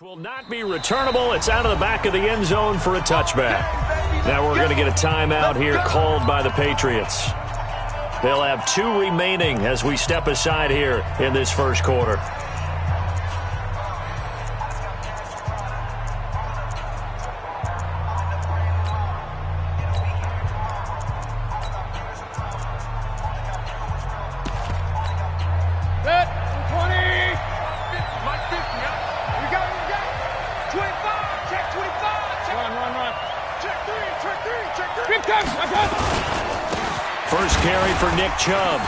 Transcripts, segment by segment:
Will not be returnable. It's out of the back of the end zone for a touchback. Now we're going to get a timeout here called by the Patriots. They'll have 2 remaining as we step aside here in this first quarter. First carry for Nick Chubb.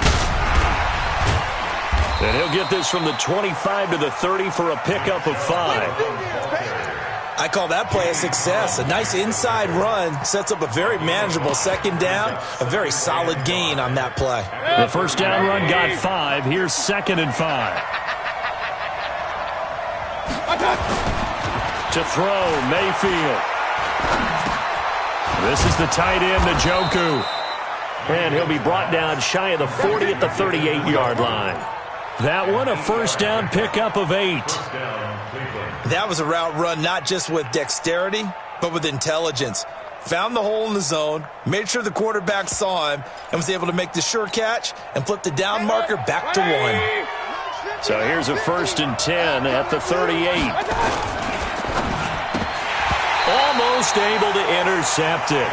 And he'll get this from the 25 to the 30 for a pickup of 5. I call that play a success. A nice inside run sets up a very manageable second down. A very solid gain on that play. The first down run got 5. Here's 2nd and 5. To throw, Mayfield. This is the tight end, Njoku. And he'll be brought down shy of the 40 at the 38-yard line. That one, a first down pickup of 8. That was a route run not just with dexterity, but with intelligence. Found the hole in the zone, made sure the quarterback saw him, and was able to make the sure catch and flip the down marker back to 1. So here's a 1st and 10 at the 38. Almost able to intercept it.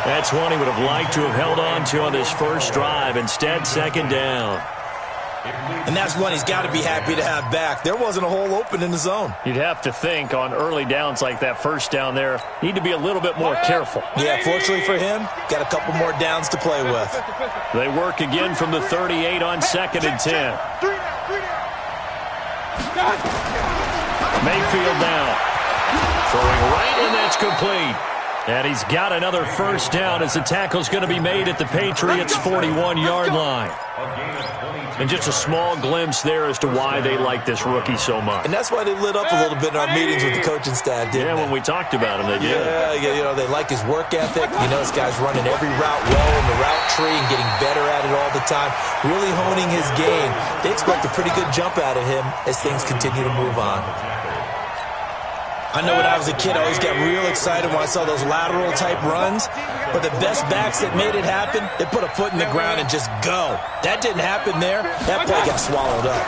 That's one he would have liked to have held on to on this first drive. Instead, 2nd down. And that's one he's got to be happy to have back. There wasn't a hole open in the zone. You'd have to think on early downs like that first down there, need to be a little bit more careful. Yeah, fortunately for him, got a couple more downs to play with. They work again from the 38 on 2nd and 10. Mayfield now. Throwing right, and that's complete. And he's got another first down as the tackle's going to be made at the Patriots' 41-yard line. And just a small glimpse there as to why they like this rookie so much. And that's why they lit up a little bit in our meetings with the coaching staff, didn't they? When we talked about him, they did. Yeah, you know, they like his work ethic. You know, this guy's running every route well in the route tree and getting better at it all the time, really honing his game. They expect a pretty good jump out of him as things continue to move on. I know when I was a kid, I always got real excited when I saw those lateral-type runs. But the best backs that made it happen, they put a foot in the ground and just go. That didn't happen there. That play got swallowed up.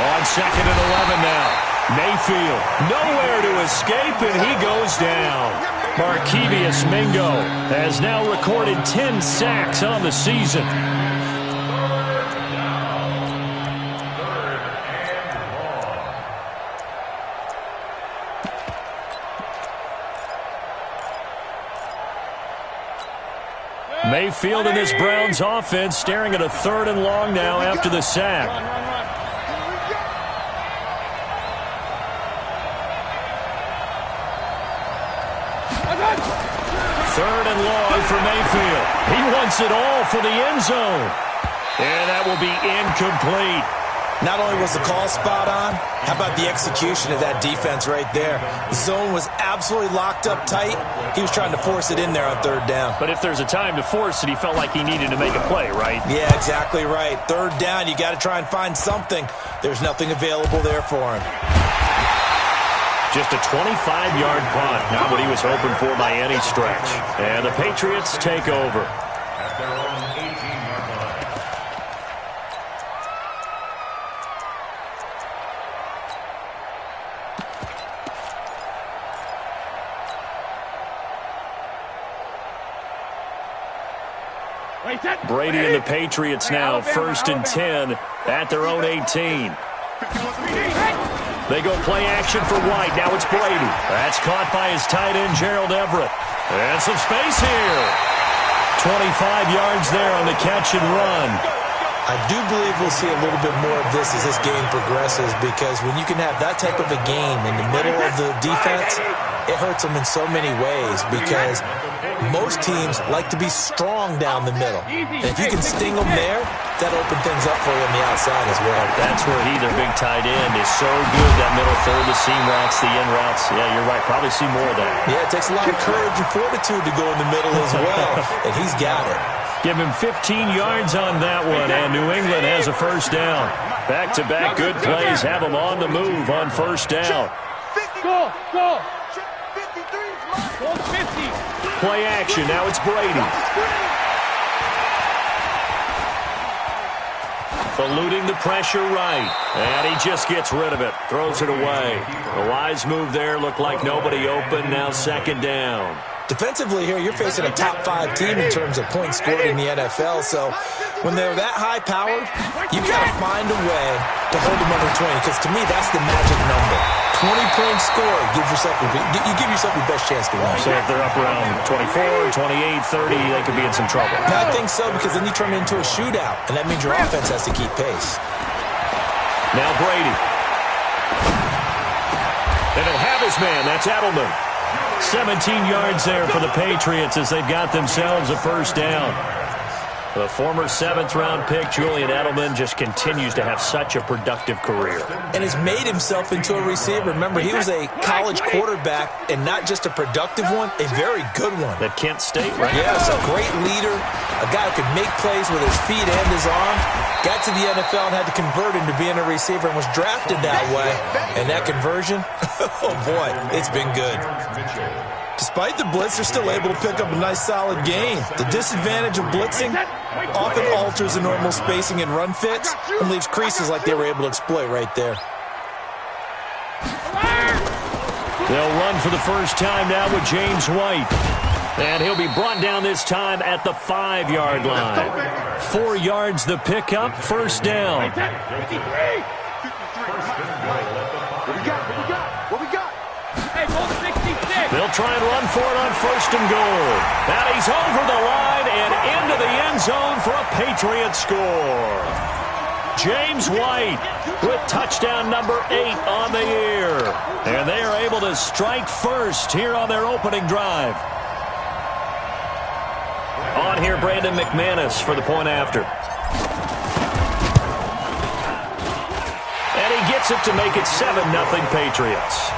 On 2nd and 11 now. Mayfield, nowhere to escape, and he goes down. Markevius Mingo has now recorded 10 sacks on the season. Mayfield in this Browns offense staring at a 3rd and long now after the sack. 3rd and long for Mayfield. He wants it all for the end zone. And that will be incomplete. Not only was the call spot on, how about the execution of that defense right there? The zone was absolutely locked up tight. He was trying to force it in there on 3rd down. But if there's a time to force it, he felt like he needed to make a play, right? Yeah, exactly right. 3rd down, you got to try and find something. There's nothing available there for him. Just a 25-yard punt, not what he was hoping for by any stretch. And the Patriots take over. Brady and the Patriots now 1st and 10 at their own 18. They go play action for White. Now it's Brady. That's caught by his tight end, Gerald Everett. And some space here. 25 yards there on the catch and run. I do believe we'll see a little bit more of this as this game progresses, because when you can have that type of a game in the middle of the defense, it hurts them in so many ways, because most teams like to be strong down the middle. And if you can sting them there, that opens things up for you on the outside as well. That's where he, their big tight end, is so good, that middle third, the seam routes, the in routes. Yeah, you're right. Probably see more of that. Yeah, it takes a lot of courage and fortitude to go in the middle as well, and he's got it. Give him 15 yards on that one, and New England has a first down. Back-to-back good plays have them on the move on first down. Go. Play action. Now it's Brady. Eluding the pressure right. And he just gets rid of it. Throws it away. A wise move there. Looked like nobody open. Now second down. Defensively here, you're facing a top-5 team in terms of points scored in the NFL. So when they're that high-powered, you've got to find a way to hold them under 20. Because to me, that's the magic number. 20 points scored. You give yourself your best chance to win. So if they're up around 24, 28, 30, they could be in some trouble. I think so, because then you turn it into a shootout, and that means your offense has to keep pace. Now Brady. And he'll have his man. That's Edelman. 17 yards there for the Patriots as they've got themselves a first down. The former 7th-round pick, Julian Edelman, just continues to have such a productive career. And has made himself into a receiver. Remember, he was a college quarterback, and not just a productive one, a very good one. At Kent State, right? Yes, a great leader, a guy who could make plays with his feet and his arms. Got to the NFL and had to convert into being a receiver and was drafted that way. And that conversion, oh boy, it's been good. Despite the blitz, they're still able to pick up a nice, solid gain. The disadvantage of blitzing often alters the normal spacing and run fits and leaves creases like they were able to exploit right there. They'll run for the first time now with James White. And he'll be brought down this time at the 5-yard line. 4 yards the pickup, first down. What we got? Hey, goal 66. They'll try and run for it on first and goal. Now he's over the line and into the end zone for a Patriot score. James White with touchdown number 8 on the year. And they are able to strike first here on their opening drive. On here, Brandon McManus for the point after. And he gets it to make it 7-0 Patriots.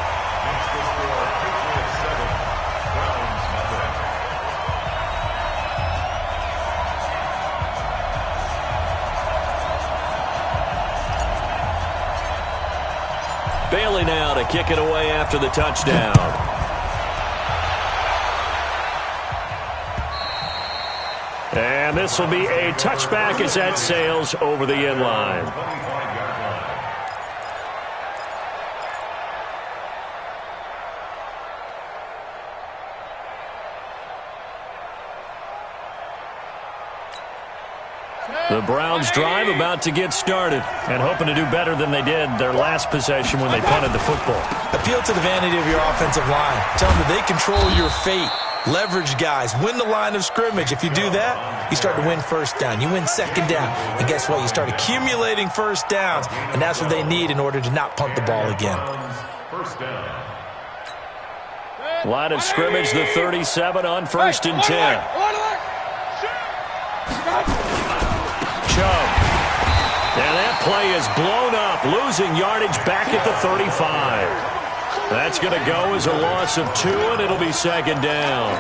Bailey now to kick it away after the touchdown. And this will be a touchback as that sails over the end line. The Browns drive about to get started and hoping to do better than they did their last possession when they punted the football. Appeal to the vanity of your offensive line. Tell them that they control your fate. Leverage guys. Win the line of scrimmage. If you do that, you start to win first down. You win second down. And guess what? You start accumulating first downs. And that's what they need in order to not punt the ball again. Line of scrimmage, the 37 on first and 10. Chubb. And that play is blown up. Losing yardage back at the 35. That's going to go as a loss of 2, and it'll be second down.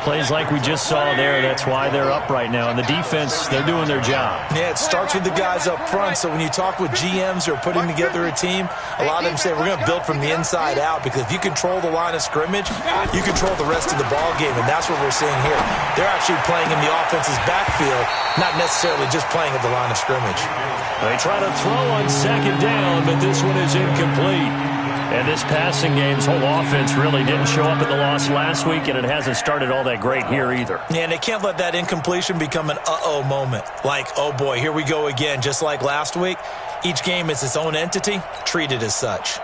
Plays like we just saw there, that's why they're up right now. And the defense, they're doing their job. Yeah, it starts with the guys up front. So when you talk with GMs who are putting together a team, a lot of them say we're going to build from the inside out, because if you control the line of scrimmage, you control the rest of the ball game, and that's what we're seeing here. They're actually playing in the offense's backfield, not necessarily just playing at the line of scrimmage. They try to throw on second down, but this one is incomplete. And this passing game's whole offense really didn't show up in the loss last week, and it hasn't started all that great here either. Yeah, and they can't let that incompletion become an uh-oh moment. Like, oh boy, here we go again, just like last week. Each game is its own entity, treated as such.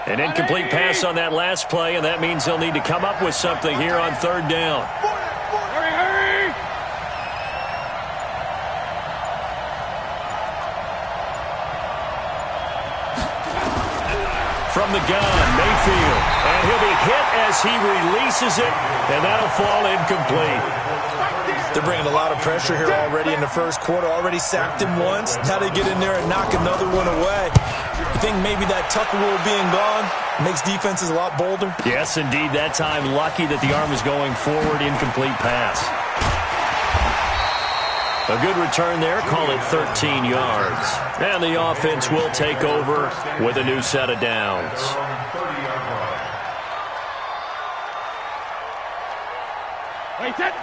An incomplete pass on that last play, and that means they'll need to come up with something here on third down. Hurry! From the gun, Mayfield. And he'll be hit as he releases it, and that'll fall incomplete. They're bringing a lot of pressure here already in the first quarter. Already sacked him once. Now they get in there and knock another one away. You think maybe that tuck rule being gone makes defenses a lot bolder? Yes, indeed. That time, lucky that the arm was going forward, incomplete pass. A good return there. Call it 13 yards. And the offense will take over with a new set of downs.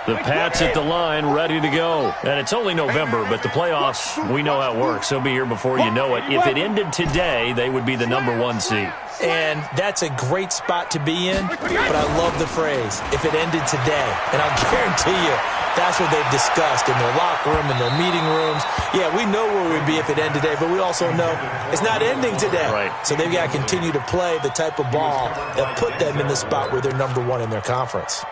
The Pats at the line, ready to go. And it's only November, but the playoffs, we know how it works. They'll be here before you know it. If it ended today, they would be the #1 seed. And that's a great spot to be in, but I love the phrase, if it ended today. And I'll guarantee you, that's what they've discussed in their locker room, in their meeting rooms. Yeah, we know where we'd be if it ended today, but we also know it's not ending today. Right. So they've got to continue to play the type of ball that put them in the spot where they're #1 in their conference.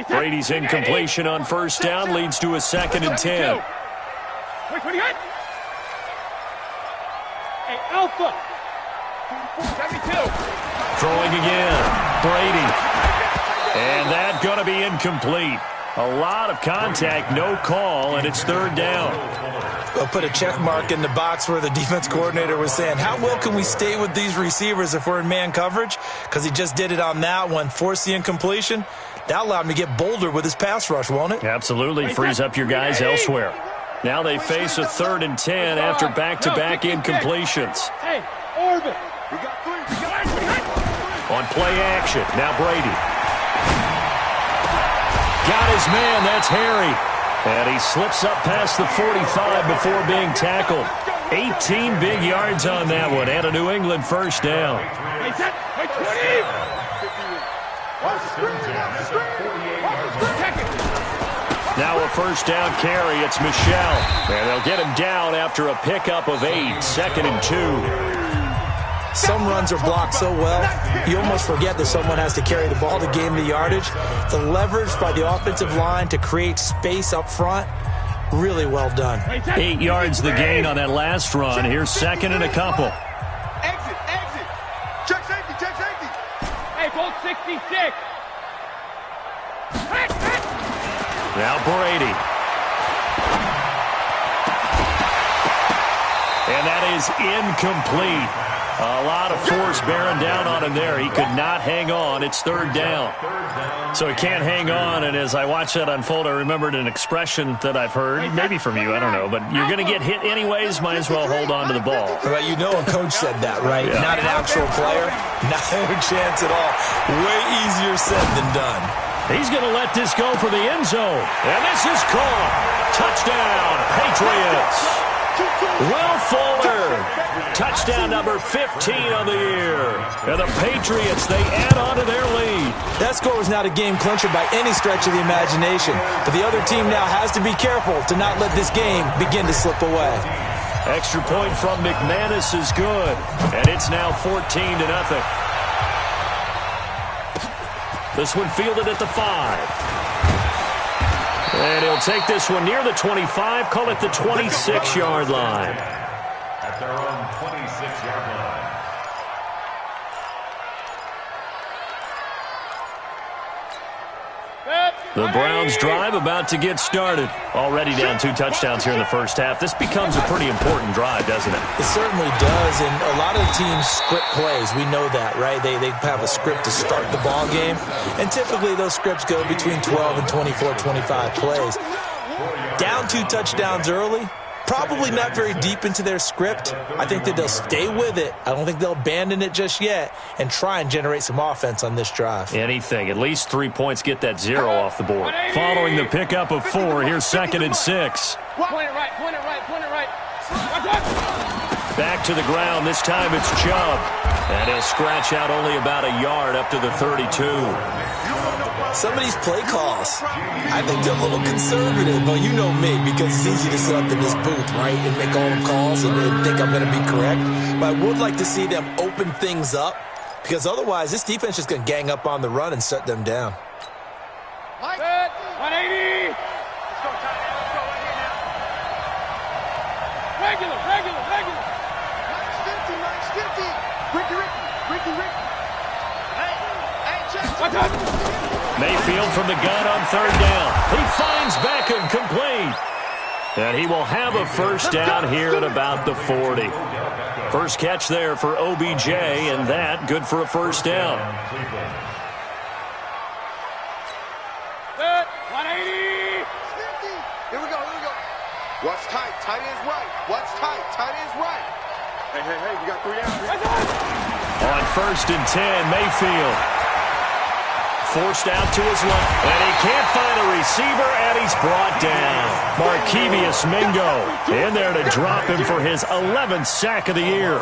Brady's incompletion on first down leads to a 2nd and 10. What do you got? Hey, Alpha. 72. Throwing again. Brady. And that's going to be incomplete. A lot of contact, no call, and it's 3rd down. I'll put a check mark in the box where the defense coordinator was saying, how well can we stay with these receivers if we're in man coverage? Because he just did it on that one, forced the incompletion. That allowed him to get bolder with his pass rush, won't it? Absolutely. Frees up your guys elsewhere. Now they face a 3rd and 10 after back-to-back incompletions. Hey, Orbit. On play action, now Brady. Got his man, that's Harry. And he slips up past the 45 before being tackled. 18 big yards on that one, and a New England first down. Now a first down carry, it's Michel. And they'll get him down after a pickup of 8, 2nd and 2. Some runs are blocked so well, you almost forget that someone has to carry the ball to gain the yardage. The leverage by the offensive line to create space up front, really well done. 8 yards the gain on that last run. Here's 2nd and a couple. Exit. Check safety. Hey, goal 66. Now Brady. And that is incomplete. A lot of force bearing down on him there. He could not hang on. It's 3rd down. So he can't hang on, and as I watched that unfold, I remembered an expression that I've heard, maybe from you, I don't know, but you're going to get hit anyways, might as well hold on to the ball. Well, you know a coach said that, right? Yeah. Not an actual player. Not a chance at all. Way easier said than done. He's going to let this go for the end zone. And this is caught. Touchdown, Patriots. Will Fuller. Touchdown number 15 on the year. And the Patriots, they add on to their lead. That score was not a game clincher by any stretch of the imagination. But the other team now has to be careful to not let this game begin to slip away. Extra point from McManus is good. And it's now 14-0. This one fielded at the 5. And he'll take this one near the 25, call it the 26-yard line. At their own 26-yard line. The Browns drive about to get started. Already down 2 touchdowns here in the first half. This becomes a pretty important drive, doesn't it? It certainly does, and a lot of teams script plays. We know that, right? They have a script to start the ball game, and typically those scripts go between 12 and 24, 25 plays. Down 2 touchdowns early, probably not very deep into their script. I think that they'll stay with it. I don't think they'll abandon it just yet and try and generate some offense on this drive. Anything. At least 3 points, get that 0 off the board. Following the pickup of 4, here's 2nd and 6. Point it right. Back to the ground. This time it's Chubb. And he'll scratch out only about a yard up to the 32. Some of these play calls, I think they're a little conservative. Well, you know me, because it's easy to sit up in this booth, right, and make all the calls and think I'm going to be correct. But I would like to see them open things up, because otherwise this defense is going to gang up on the run and shut them down. 180. Let's go, Tyler. Let's go right here now. Regular. Nice 50. Ricky. Hey, check. Mayfield from the gun on 3rd down. He finds Beckham complete. And he will have a first down here at about the 40. First catch there for OBJ, and that good for a first down. Good. 180. Here we go. Watch tight. Tight ends right. Watch tight. Tight ends right. Hey, we got 3 out. On first and 10, Mayfield. Forced out to his left, and he can't find a receiver, and he's brought down. Markevius Mingo in there to drop him for his 11th sack of the year.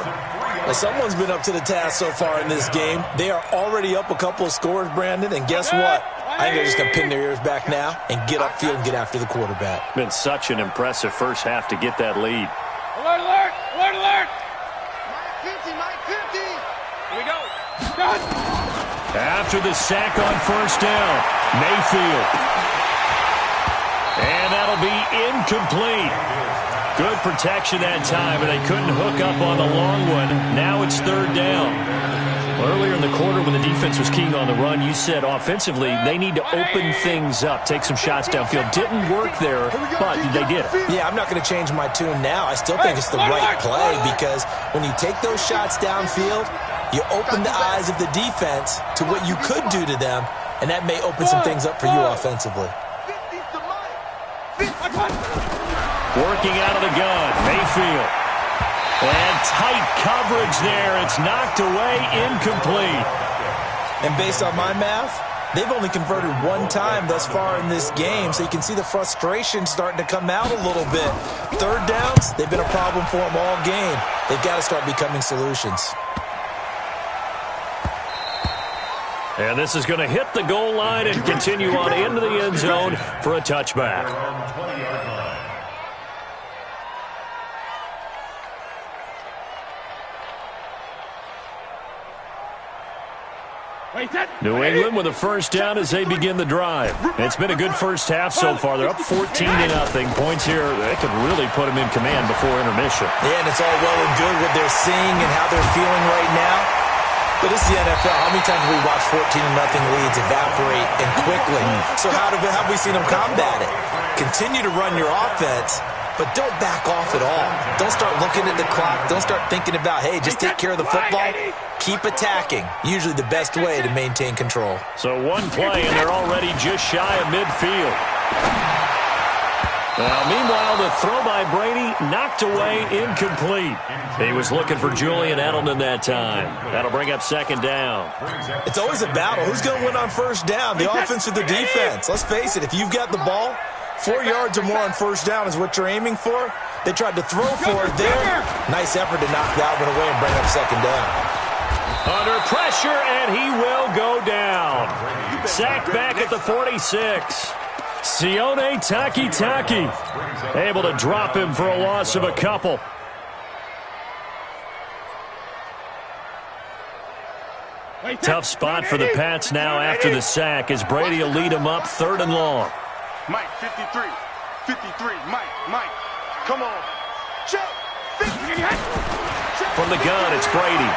Well, someone's been up to the task so far in this game. They are already up a couple of scores, Brandon, and guess what? I think they're just going to pin their ears back now and get upfield and get after the quarterback. Been such an impressive first half to get that lead. Alert, alert, alert, alert. Mike 50. Here we go. Done. After the sack on first down, Mayfield. And that'll be incomplete. Good protection that time, but they couldn't hook up on the long one. Now it's third down. Earlier in the quarter when the defense was keying on the run, you said offensively they need to open things up, take some shots downfield. Didn't work there, but they did it. Yeah, I'm not going to change my tune now. I still think it's the right play because when you take those shots downfield, you open the eyes of the defense to what you could do to them, and that may open some things up for you offensively. Working out of the gun, Mayfield. And tight coverage there. It's knocked away, incomplete. And based on my math, they've only converted one time thus far in this game, so you can see the frustration starting to come out a little bit. Third downs, they've been a problem for them all game. They've got to start becoming solutions. And this is going to hit the goal line and continue on into the end zone for a touchback. New England with a first down as they begin the drive. It's been a good first half so far. They're up 14-0. Points here, they could really put them in command before intermission. Yeah, and it's all well and good what they're seeing and how they're feeling right now. But this is the NFL. How many times have we watched 14-0 leads evaporate and quickly? So how have we seen them combat it? Continue to run your offense, but don't back off at all. Don't start looking at the clock. Don't start thinking about, hey, just take care of the football. Keep attacking. Usually the best way to maintain control. So one play, and they're already just shy of midfield. Now, meanwhile, the throw by Brady knocked away, incomplete. He was looking for Julian Edelman that time. That'll bring up second down. It's always a battle. Who's going to win on first down, the offense or the defense? Let's face it, if you've got the ball, 4 yards or more on first down is what you're aiming for. They tried to throw for it there. Nice effort to knock that one away and bring up second down. Under pressure, and he will go down. Sacked back at the 46. Sione Takitaki able to drop him for a loss of a couple. Tough spot for the Pats now after the sack as Brady will lead him up third and long. Mike 53. Mike. Come on. Check. From the gun, it's Brady.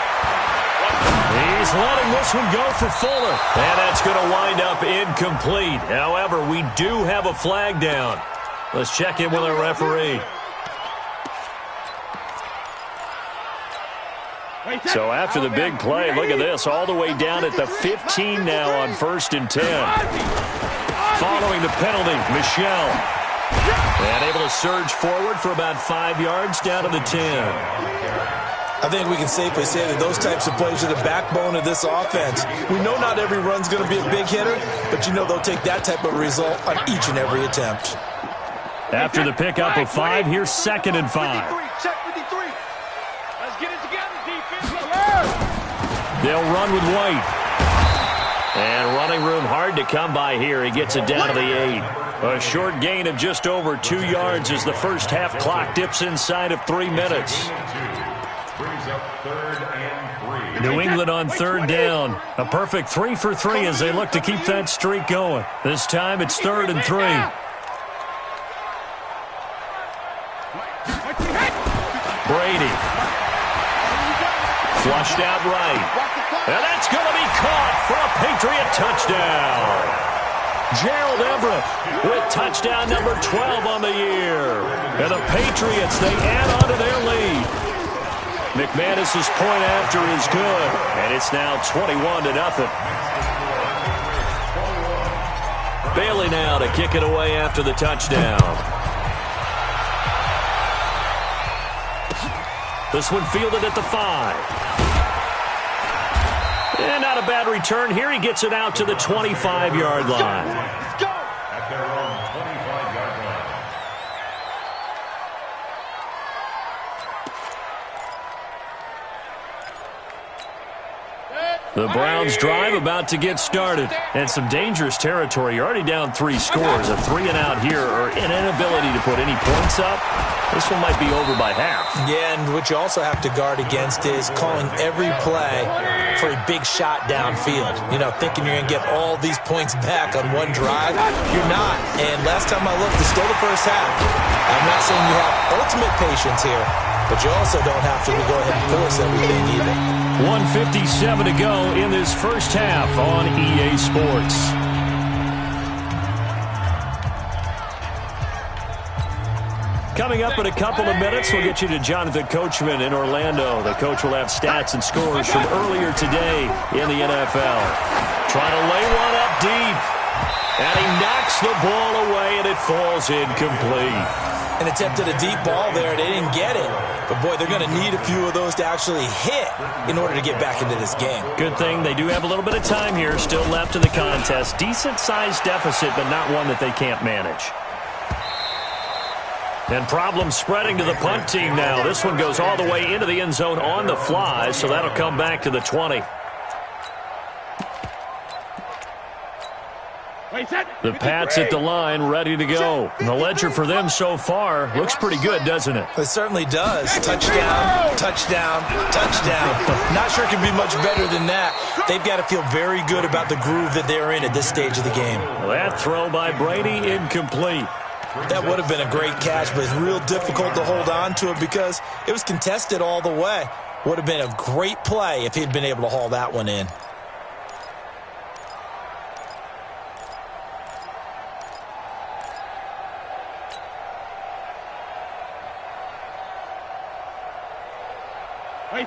He's letting this one go for Fuller. And that's going to wind up incomplete. However, we do have a flag down. Let's check in with our referee. So after the big play, look at this, all the way down at the 15 now on first and 10. Following the penalty, Michel. And able to surge forward for about 5 yards down to the 10. I think we can safely say that those types of plays are the backbone of this offense. We know not every run's going to be a big hitter, but you know they'll take that type of result on each and every attempt. After the pickup of 5, here's second and 5. Check 53. Let's get it together, defense. They'll run with White. And running room hard to come by here. He gets it down to the 8. A short gain of just over 2 yards as the first half clock dips inside of 3 minutes. New England on third down. A perfect 3 for 3 as they look to keep that streak going. This time it's third and 3. Brady. Flushed out right. And that's going to be caught for a Patriot touchdown. Gerald Everett with touchdown number 12 on the year. And the Patriots, they add on to their lead. McManus's point after is good, and it's now 21-0. Bailey now to kick it away after the touchdown. This one fielded at the 5. And not a bad return here. He gets it out to the 25-yard line. Let's go. At their own 25-yard line. The Browns drive about to get started. And some dangerous territory. You're already down 3 scores. A 3-and-out here or an inability to put any points up. This one might be over by half. Yeah, and what you also have to guard against is calling every play for a big shot downfield. You know, thinking you're going to get all these points back on one drive. You're not. And last time I looked, it's still the first half. I'm not saying you have ultimate patience here, but you also don't have to go ahead and force everything either. 1:57 to go in this first half on EA Sports. Coming up in a couple of minutes, we'll get you to Jonathan Coachman in Orlando. The coach will have stats and scores from earlier today in the NFL. Trying to lay one up deep. And he knocks the ball away, and it falls incomplete. And attempted a deep ball there. They didn't get it. But, boy, they're going to need a few of those to actually hit in order to get back into this game. Good thing they do have a little bit of time here still left in the contest. Decent-sized deficit, but not one that they can't manage. And problems spreading to the punt team now. This one goes all the way into the end zone on the fly, so that'll come back to the 20. The Pats at the line, ready to go. The ledger for them so far looks pretty good, doesn't it? It certainly does. Touchdown, touchdown, touchdown. Not sure it can be much better than that. They've got to feel very good about the groove that they're in at this stage of the game. Well, that throw by Brady, incomplete. That would have been a great catch, but it's real difficult to hold on to it because it was contested all the way. Would have been a great play if he'd been able to haul that one in.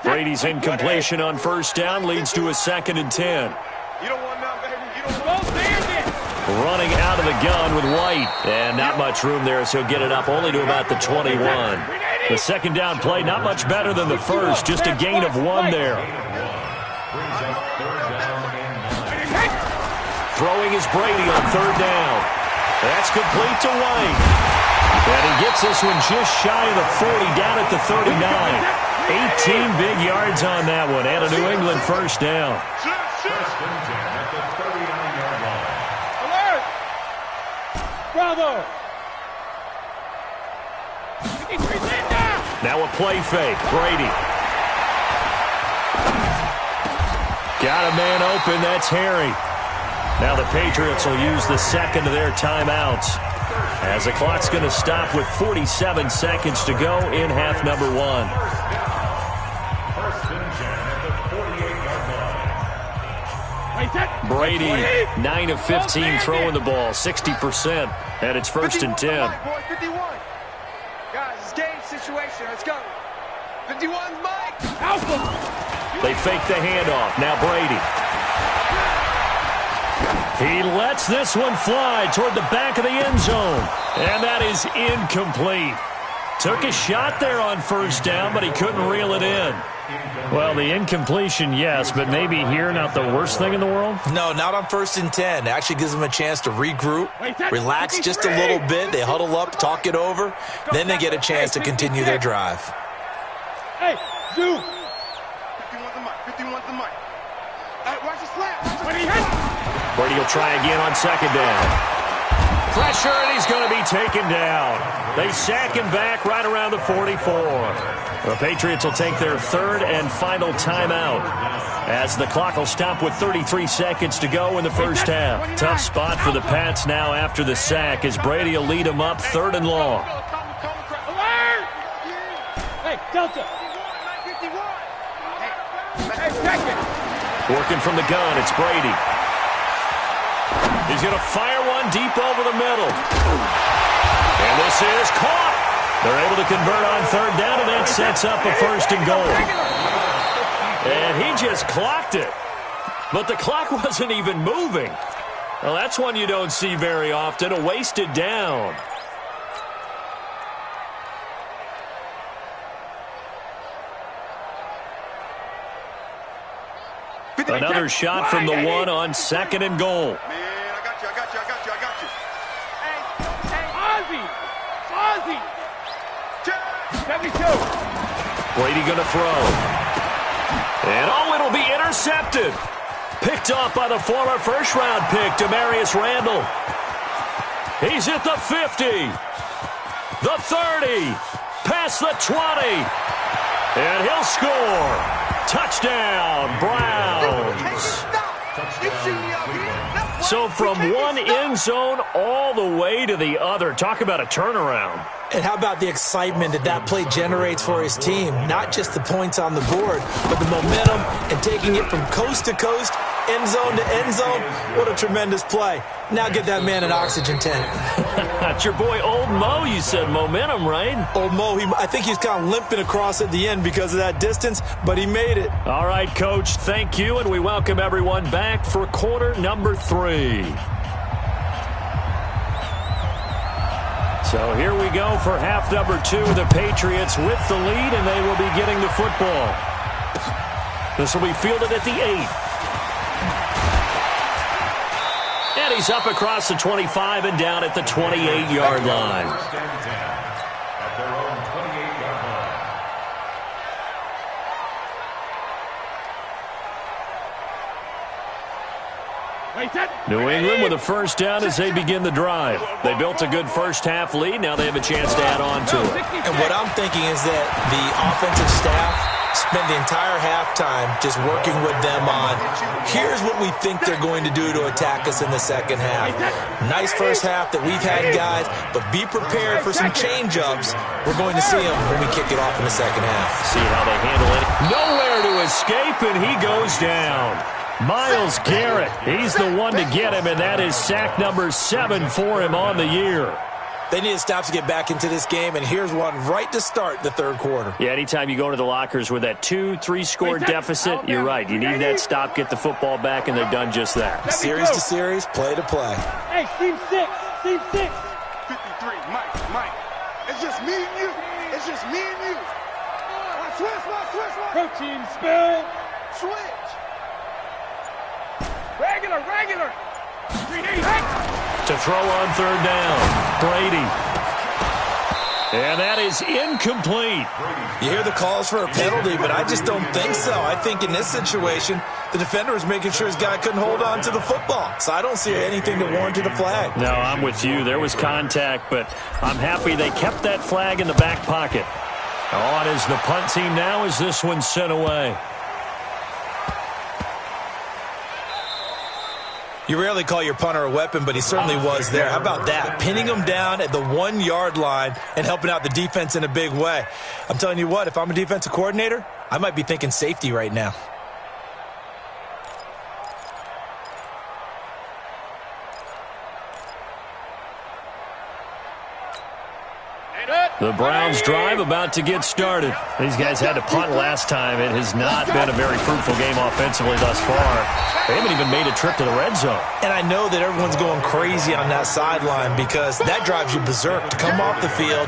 Brady's incompletion on first down leads to a 2nd and 10. You don't want none, baby. You don't want none. Running out of the gun with White. And not much room there, so he'll get it up only to about the 21. The second down play, not much better than the first. Just a gain of 1 there. Throwing is Brady on 3rd down. That's complete to White. And he gets this one just shy of the 40, down at the 39. 18 big yards on that one, and a New England first down. First and 10 at the 39-yard line. Alert! Bravo! Now a play fake. Brady. Got a man open. That's Harry. Now the Patriots will use the second of their timeouts, as the clock's going to stop with 47 seconds to go in half number 1. Brady, 9 of 15 throwing the ball, 60%, and it's 1st and 10. 51. Guys, it's game situation. Let's go. 51's Mike. They fake the handoff. Now Brady. He lets this one fly toward the back of the end zone, and that is incomplete. Took a shot there on first down, but he couldn't reel it in. Well, the incompletion, yes, but maybe here not the worst thing in the world? No, not on 1st and 10. It actually gives them a chance to regroup, relax just a little bit. They huddle up, talk it over. Then they get a chance to continue their drive. Hey, Zoo! 51's the mic. 51's the mic. Hey, watch the slap. Brady will try again on 2nd down. Pressure, and he's going to be taken down. They sack him back right around the 44. The Patriots will take their 3rd and final timeout, as the clock will stop with 33 seconds to go in the first half. Tough spot for the Pats now after the sack, as Brady will lead them up 3rd and long. Alert! Hey, Delta! 51! Hey, second! Working from the gun, it's Brady. He's going to fire one deep over the middle. And this is caught. They're able to convert on third down, and that sets up a 1st and goal. And he just clocked it. But the clock wasn't even moving. Well, that's one you don't see very often, a wasted down. Another shot from the one on 2nd and goal. Man, I got you. Ozzy! 72! Brady going to throw. And, it'll be intercepted. Picked off by the former first-round pick, Demarius Randall. He's at the 50. The 30. Past the 20. And he'll score. Touchdown, Browns. So from one end zone all the way to the other. Talk about a turnaround. And how about the excitement that play generates for his team? Not just the points on the board, but the momentum and taking it from coast to coast, end zone to end zone. What a tremendous play. Now get that man an oxygen tank. That's your boy Old Mo. You said momentum, right? Old Mo, I think he's kind of limping across at the end because of that distance, but he made it. All right, Coach, thank you, and we welcome everyone back for quarter number 3. So here we go for half number 2. The Patriots with the lead, and they will be getting the football. This will be fielded at the 8. And he's up across the 25 and down at the 28-yard line. At their own 28-yard line. New England with a first down as they begin the drive. They built a good first-half lead. Now they have a chance to add on to it. And what I'm thinking is that the offensive staff spent the entire halftime just working with them on, here's what we think they're going to do to attack us in the second half. Nice first half that we've had, guys, but be prepared for some change-ups. We're going to see them when we kick it off in the second half. See how they handle it. Nowhere to escape, and he goes down. Myles Garrett, he's the one to get him, and that is sack number 7 for him on the year. They need a stop to get back into this game, and here's one right to start the third quarter. Yeah, anytime you go to the lockers with that 2-3-score deficit, you're right. You need that stop, get the football back, and they've done just that. Series to series, play to play. Hey, team 6. 53, Mike. It's just me and you. Switch. Protein spill. Switch. Regular. To throw on third down, Brady. And that is incomplete. You hear the calls for a penalty, but I just don't think so. I think in this situation, the defender was making sure his guy couldn't hold on to the football. So I don't see anything to warrant a flag. No, I'm with you. There was contact, but I'm happy they kept that flag in the back pocket. On is the punt team now as this one's sent away. You rarely call your punter a weapon, but he certainly was there. How about that? Pinning him down at the 1-yard line and helping out the defense in a big way. I'm telling you what, if I'm a defensive coordinator, I might be thinking safety right now. The Browns drive about to get started. These guys had to punt last time. It has not been a very fruitful game offensively thus far. They haven't even made a trip to the red zone. And I know that everyone's going crazy on that sideline because that drives you berserk to come off the field,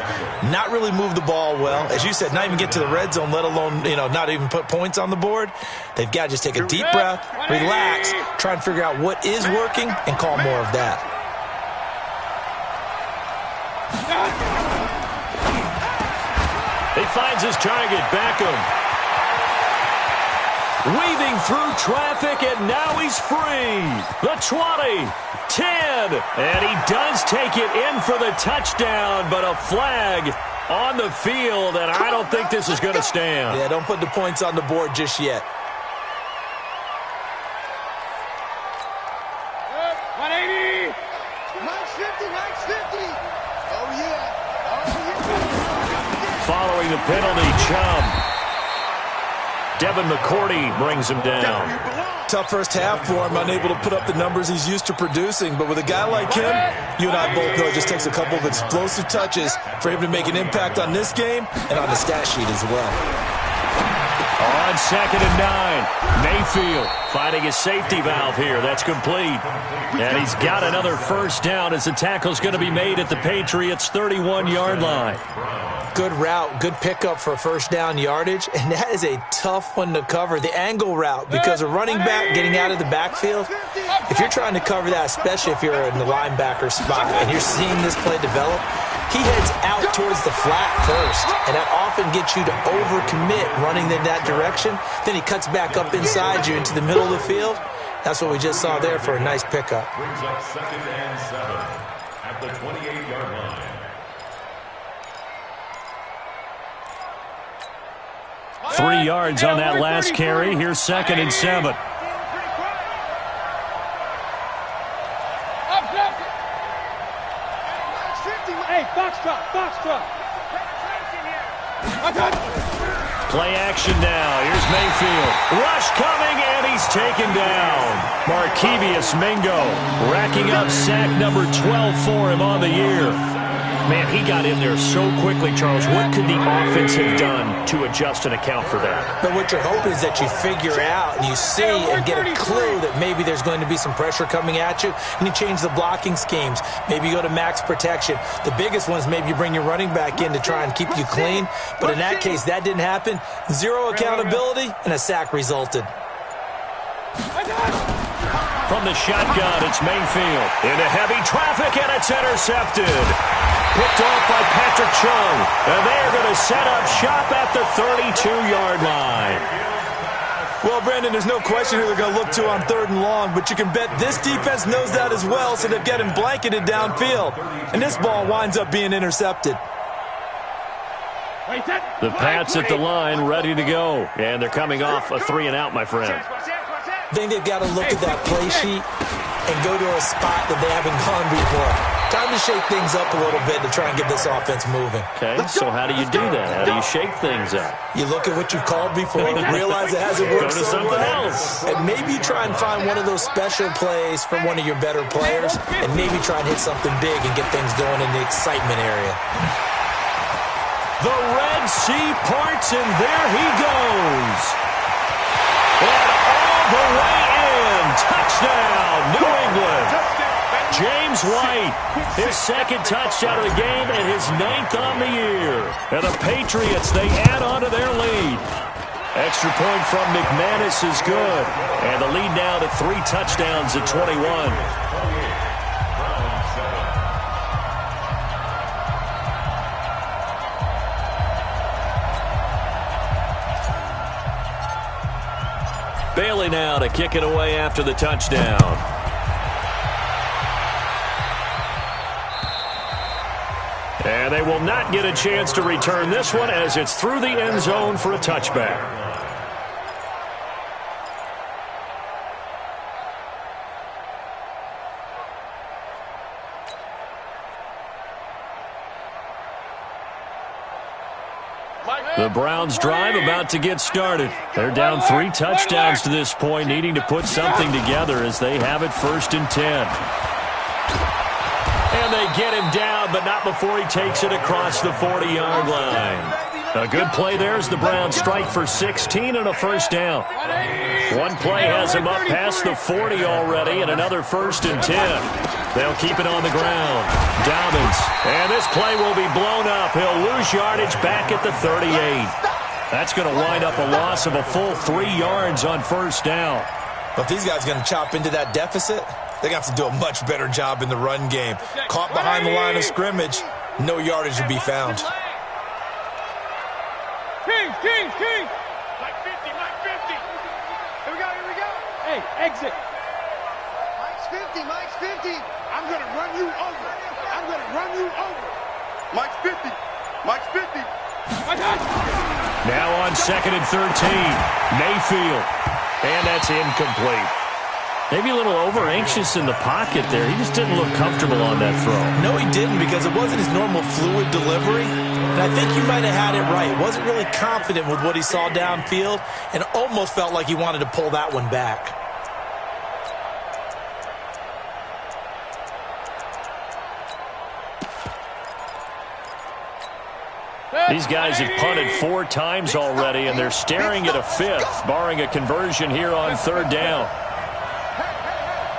not really move the ball well. As you said, not even get to the red zone, let alone, not even put points on the board. They've got to just take a deep breath, relax, try and figure out what is working, and call more of that. He finds his target, Beckham. Weaving through traffic, and now he's free. The 20, 10, and he does take it in for the touchdown, but a flag on the field, and I don't think this is going to stand. Yeah, don't put the points on the board just yet. 180. Mike's 50. Oh, yeah. Following the penalty, Chubb. Devin McCourty brings him down. Tough first half for him, unable to put up the numbers he's used to producing. But with a guy like him, you and I both know it just takes a couple of explosive touches for him to make an impact on this game and on the stat sheet as well. On 2nd and 9, Mayfield finding his safety valve here. That's complete. And he's got another first down as the tackle's going to be made at the Patriots' 31-yard line. Good route, good pickup for first down yardage, and that is a tough one to cover, the angle route, because a running back getting out of the backfield, if you're trying to cover that, especially if you're in the linebacker spot and you're seeing this play develop, he heads out towards the flat first, and that often gets you to overcommit running in that direction. Then he cuts back up inside you into the middle of the field. That's what we just saw there for a nice pickup. Brings up 2nd and 7 at the 28-yard line. Three yards on that last carry. Here's 2nd and 7. Hey, box truck. Play action now. Here's Mayfield. Rush coming, and he's taken down. Markevious Mingo racking up sack number 12 for him on the year. Man, he got in there so quickly, Charles. What could the offense have done to adjust and account for that? But what you're hoping is that you figure out and you see and get a clue that maybe there's going to be some pressure coming at you, and you change the blocking schemes. Maybe you go to max protection. The biggest one is maybe you bring your running back in to try and keep you clean. But in that case, that didn't happen. Zero accountability, and a sack resulted. From the shotgun, it's Mayfield. Into heavy traffic, and it's intercepted. Picked off by Patrick Chung. And they're going to set up shop at the 32-yard line. Well, Brandon, there's no question who they're going to look to on 3rd and long, but you can bet this defense knows that as well, so they've got him blanketed downfield. And this ball winds up being intercepted. The Pats at the line, ready to go. And they're coming off a 3-and-out, my friend. I think they've got to look at that play sheet and go to a spot that they haven't gone before. Time to shake things up a little bit to try and get this offense moving. Okay, so how do you do that? How do you shake things up? You look at what you called before, realize it hasn't worked Go to so something well, else. and maybe you try and find one of those special plays from one of your better players, and maybe try and hit something big and get things going in the excitement area. The Red Sea parts, and there he goes. And all the way in. Touchdown, New England. James White, his 2nd touchdown of the game and his 9th on the year. And the Patriots, they add on to their lead. Extra point from McManus is good. And the lead now to 3 touchdowns at 21. Bailey now to kick it away after the touchdown. And they will not get a chance to return this one as it's through the end zone for a touchback. The Browns drive about to get started. They're down 3 touchdowns to this point, needing to put something together as they have it 1st and 10. And they get him down, but not before he takes it across the 40-yard line. A good play there as the Browns strike for 16 and a first down. One play has him up past the 40 already, and another 1st and 10. They'll keep it on the ground. Dobbins, and this play will be blown up. He'll lose yardage back at the 38. That's going to wind up a loss of a full 3 yards on first down. But if these guys are going to chop into that deficit, they're going to have to do a much better job in the run game. Caught behind the line of scrimmage, no yardage to be found. Kings. Mike 50. Here we go. Hey, exit. Mike's 50. I'm going to run you over. Mike's 50. Now on 2nd and 13, Mayfield. And that's incomplete. Maybe a little over-anxious in the pocket there. He just didn't look comfortable on that throw. No, he didn't, because it wasn't his normal fluid delivery. And I think you might have had it right. Wasn't really confident with what he saw downfield and almost felt like he wanted to pull that one back. These guys have punted 4 times already, and they're staring at a 5th, barring a conversion here on 3rd down.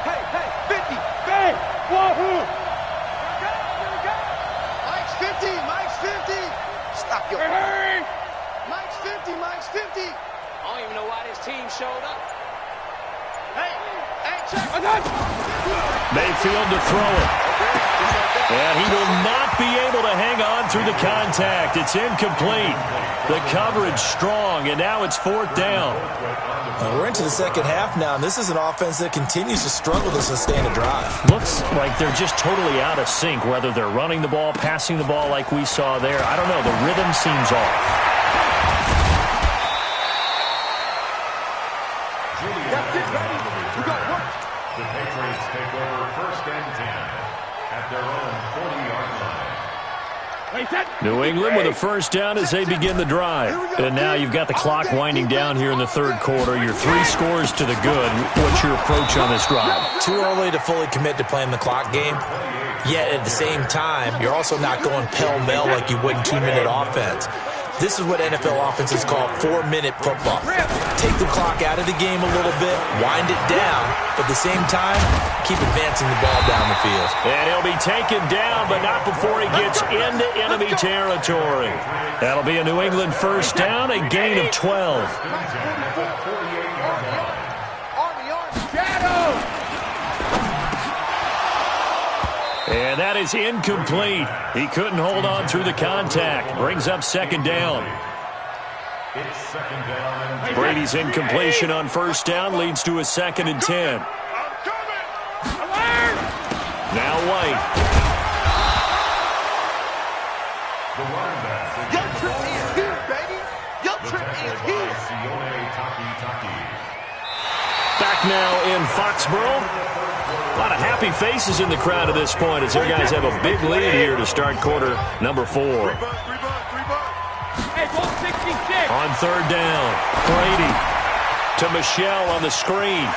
Hey, 50, bang, wahoo! Mike's 50, Mike's 50. Stop your... Hey! Mike's 50, Mike's 50. I don't even know why this team showed up. Hey, check. Mayfield to throw it. And he will not be able to hang on through the contact. It's incomplete. The coverage strong, and now it's 4th down. We're into the second half now, and this is an offense that continues to struggle to sustain a drive. Looks like they're just totally out of sync, whether they're running the ball, passing the ball like we saw there. I don't know. The rhythm seems off. That's it, baby. We got work. The Patriots take over 1st and 10 at their own 40-yard line. New England with a 1st down as they begin the drive. And now you've got the clock winding down here in the 3rd quarter. You're 3 scores to the good. What's your approach on this drive? Too early to fully commit to playing the clock game. Yet at the same time, you're also not going pell-mell like you would in 2-minute offense. This is what NFL offenses call 4-minute football. Take the clock out of the game a little bit, wind it down, but at the same time, keep advancing the ball down the field. And he'll be taken down, but not before he gets into enemy territory. That'll be a New England 1st down, a gain of 12. And that is incomplete. He couldn't hold on through the contact. Brings up 2nd down. It's 2nd down and Brady's incompletion on 1st down leads to a 2nd and 10. Now White. the running back. Your trip is here, baby. Your trip is here. Back now in Foxborough. A lot of happy faces in the crowd at this point as their guys have a big lead here to start quarter number 4. Hey, 166. On 3rd down, Brady to Michelle on the screen.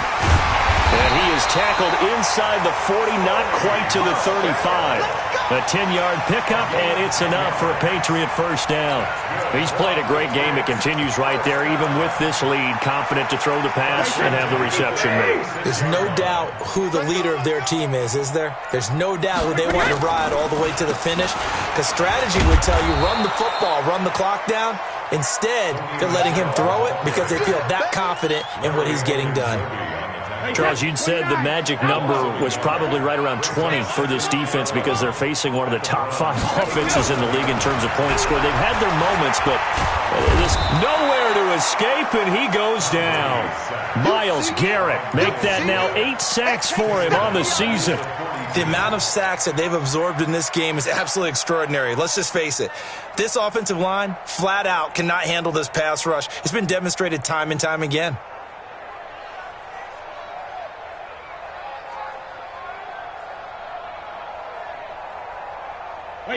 And he is tackled inside the 40, not quite to the 35. A 10-yard pickup, and it's enough for a Patriot 1st down. He's played a great game. It continues right there, even with this lead, confident to throw the pass and have the reception made. There's no doubt who the leader of their team is there? There's no doubt who they want to ride all the way to the finish. Because strategy would tell you, run the football, run the clock down. Instead, they're letting him throw it because they feel that confident in what he's getting done. Charles, you'd said the magic number was probably right around 20 for this defense because they're facing one of the top 5 offenses in the league in terms of points scored. They've had their moments, but there's nowhere to escape, and he goes down. Myles Garrett, make that now 8 sacks for him on the season. The amount of sacks that they've absorbed in this game is absolutely extraordinary. Let's just face it. This offensive line, flat out, cannot handle this pass rush. It's been demonstrated time and time again.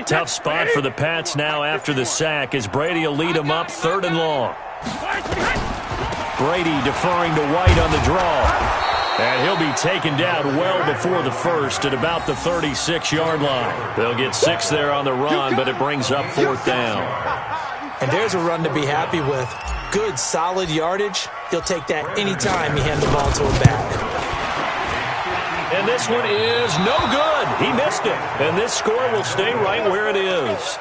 Tough spot for the Pats now after the sack as Brady will lead them up 3rd and long. Brady deferring to White on the draw. And he'll be taken down well before the 1st at about the 36-yard line. They'll get 6 there on the run, but it brings up 4th down. And there's a run to be happy with. Good, solid yardage. He'll take that anytime you hand the ball to him back. And this one is no good. He missed it. And this score will stay right where it is.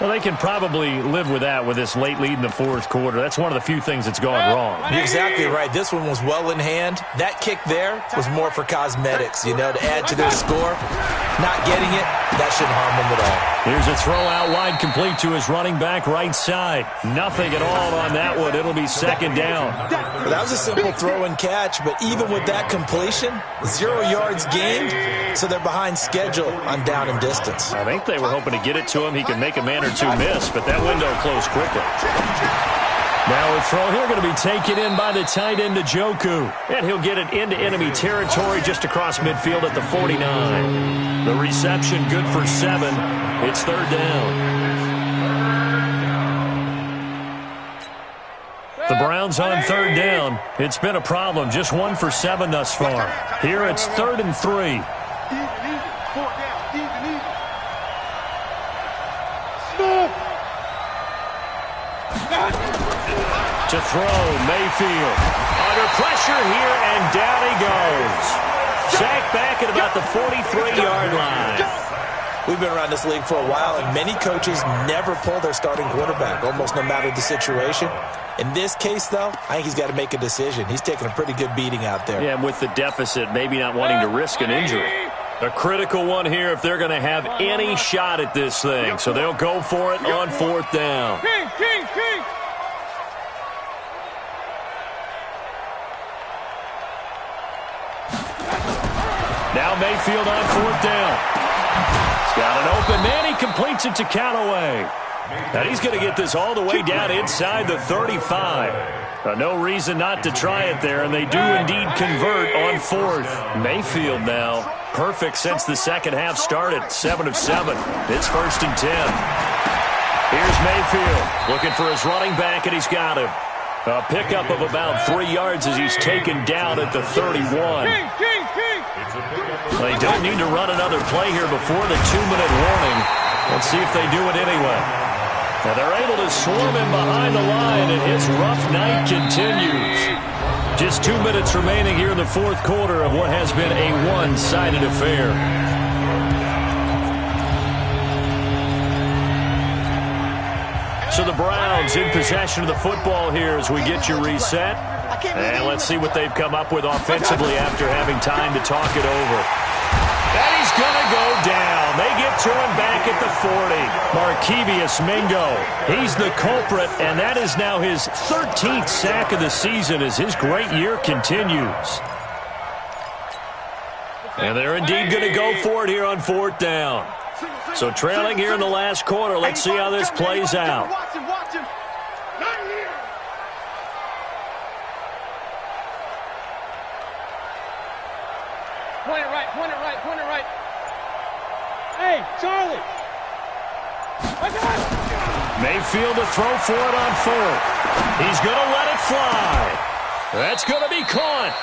Well, they can probably live with that with this late lead in the 4th quarter. That's one of the few things that's gone wrong. You're exactly right. This one was well in hand. That kick there was more for cosmetics, to add to their score. Not getting it, that shouldn't harm them at all. Here's a throw out wide complete to his running back right side. Nothing at all on that one. It'll be 2nd down. Well, that was a simple throw and catch, but even with that completion, 0 yards gained, so they're behind schedule on down and distance. I think they were hoping to get it to him. He could make a man or two miss, but that window closed quickly. Now a throw here going to be taken in by the tight end, OCGOON. And he'll get it into enemy territory just across midfield at the 49. The reception good for 7. It's third down. The Browns on third down. It's been a problem. Just 1 for 7 thus far. Here it's 3rd and 3. To throw, Mayfield. Under pressure here, and down he goes. Sacked back at about the 43-yard line. We've been around this league for a while, and many coaches never pull their starting quarterback, almost no matter the situation. In this case, though, I think he's got to make a decision. He's taking a pretty good beating out there. Yeah, and with the deficit, maybe not wanting to risk an injury. A critical one here if they're going to have any shot at this thing. So they'll go for it on 4th down. Now Mayfield on 4th down. He's got an open man. He completes it to Callaway. And he's going to get this all the way down inside the 35. No reason not to try it there, and they do indeed convert on 4th. Mayfield now perfect since the second half started. 7 of 7. It's 1st and 10. Here's Mayfield looking for his running back, and he's got him. A pickup of about 3 yards as he's taken down at the 31. They don't need to run another play here before the 2-minute warning. Let's see if they do it anyway. Now they're able to swarm him behind the line, and his rough night continues. Just 2 minutes remaining here in the 4th quarter of what has been a one-sided affair. So the Browns in possession of the football here as we get you reset. And let's see what they've come up with offensively after having time to talk it over. And he's going to go down. They get to him back at the 40. Markevius Mingo. He's the culprit, and that is now his 13th sack of the season as his great year continues. And they're indeed going to go for it here on 4th down. So trailing here in the last quarter. Let's see how this plays out. Watch him. Not here. Point it right. Hey, Charlie. Mayfield to throw for it on 4th. He's going to let it fly. That's going to be caught.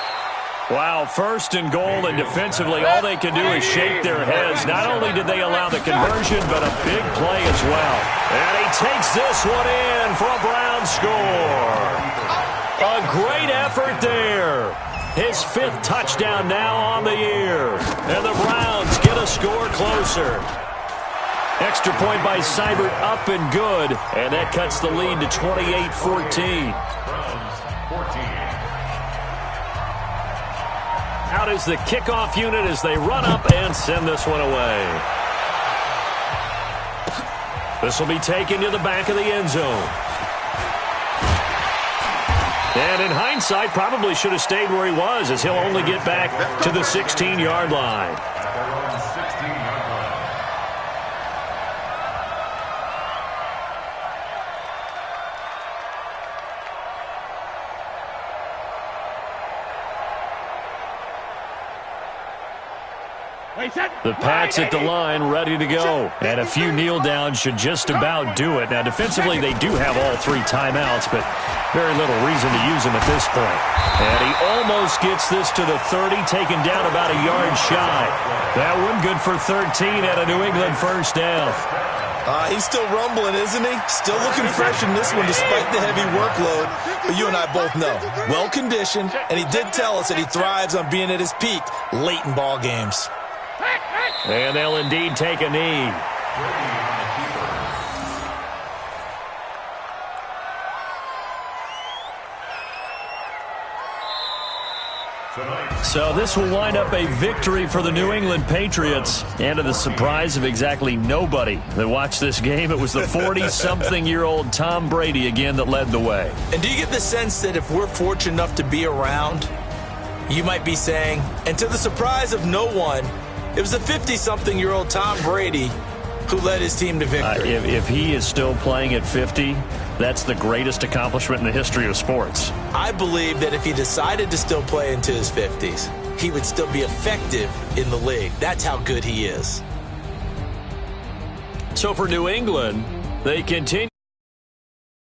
Wow, 1st and goal, and defensively all they can do is shake their heads. Not only did they allow the conversion, but a big play as well. And he takes this one in for a Brown score. A great effort there. His 5th touchdown now on the year. And the Browns get a score closer. Extra point by Seibert up and good. And that cuts the lead to 28-14. Out is the kickoff unit as they run up and send this one away. This will be taken to the back of the end zone. And in hindsight, probably should have stayed where he was as he'll only get back to the 16-yard line. The Pats at the line, ready to go. And a few kneel downs should just about do it. Now, defensively, they do have all 3 timeouts, but very little reason to use them at this point. And he almost gets this to the 30, taken down about a yard shy. That one good for 13 at a New England 1st down. He's still rumbling, isn't he? Still looking fresh in this one despite the heavy workload. But you and I both know, well-conditioned, and he did tell us that he thrives on being at his peak late in ball games. And they'll indeed take a knee. So this will wind up a victory for the New England Patriots. And to the surprise of exactly nobody that watched this game, it was the 40-something-year-old Tom Brady again that led the way. And do you get the sense that if we're fortunate enough to be around, you might be saying, and to the surprise of no one, it was a 50-something-year-old Tom Brady who led his team to victory. If he is still playing at 50, that's the greatest accomplishment in the history of sports. I believe that if he decided to still play into his 50s, he would still be effective in the league. That's how good he is. So for New England, they continue.